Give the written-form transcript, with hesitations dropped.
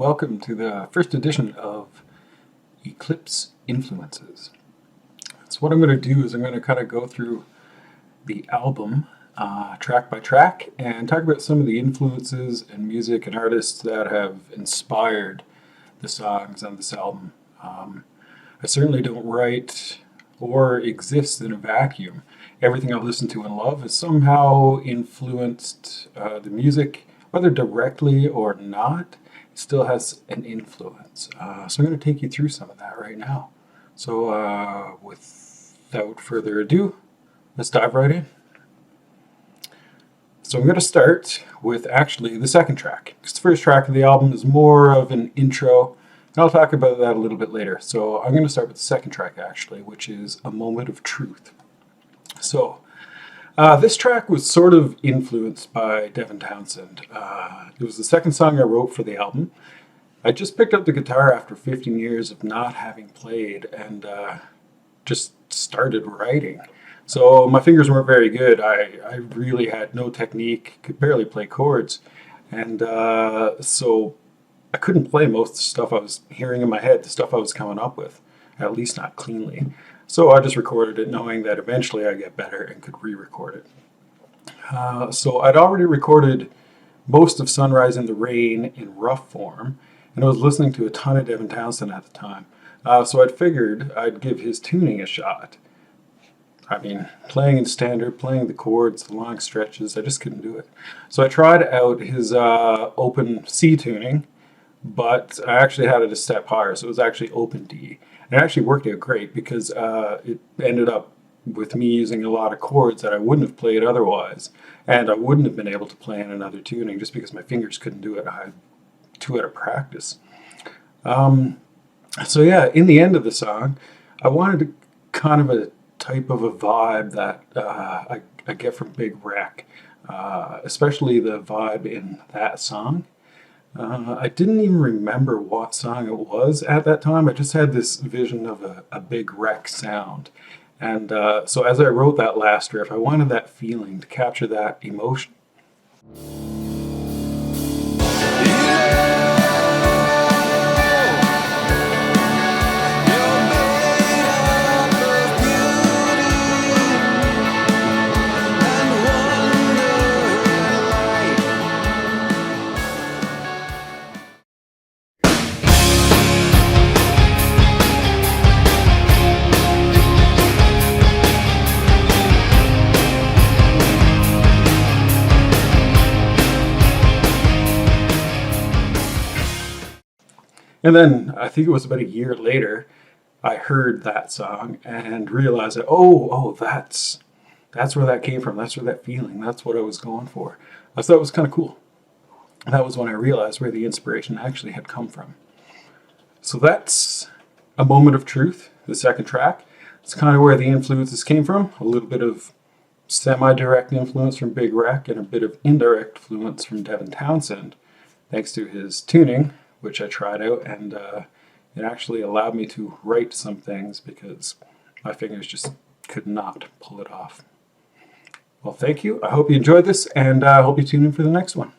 welcome to the first edition of Eclipse Influences. So what I'm going to do is I'm going to kind of go through the album track by track and talk about some of the influences and music and artists that have inspired the songs on this album. I certainly don't write or exist in a vacuum. Everything I've listened to and love has somehow influenced the music, whether directly or not. It still has an influence. So I'm going to take you through some of that right now. So without further ado, let's dive right in. So I'm going to start with actually the second track, because the first track of the album is more of an intro, and I'll talk about that a little bit later. So I'm going to start with the second track actually, which is A Moment of Truth. So this track was sort of influenced by Devin Townsend. It was the second song I wrote for the album. I just picked up the guitar after 15 years of not having played and just started writing. So my fingers weren't very good. I really had no technique, could barely play chords. And so I couldn't play most of the stuff I was hearing in my head, the stuff I was coming up with, at least not cleanly. So I just recorded it knowing that eventually I'd get better and could re-record it. So I'd already recorded most of Sunrise in the Rain in rough form, and I was listening to a ton of Devin Townsend at the time. So I'd figured I'd give his tuning a shot. I mean, playing in standard, playing the chords, the long stretches, I just couldn't do it. So I tried out his open C tuning, but I actually had it a step higher, so it was actually open D. And it actually worked out great because it ended up with me using a lot of chords that I wouldn't have played otherwise, and I wouldn't have been able to play in another tuning just because my fingers couldn't do it. I had too out of practice. So yeah, in the end of the song, I wanted kind of a type of a vibe that I get from Big Wreck, especially the vibe in that song. I didn't even remember what song it was at that time. I just had this vision of a Big Wreck sound. And so as I wrote that last riff, I wanted that feeling to capture that emotion. And then I think it was about a year later, I heard that song and realized that, that's where that came from. That's where that feeling, that's what I was going for. I thought it was kind of cool. That was when I realized where the inspiration actually had come from. So that's A Moment of Truth, the second track. It's kind of where the influences came from. A little bit of semi-direct influence from Big Wreck and a bit of indirect influence from Devin Townsend, thanks to his tuning, which I tried out, and it actually allowed me to write some things because my fingers just could not pull it off. Well, thank you. I hope you enjoyed this, and I hope you tune in for the next one.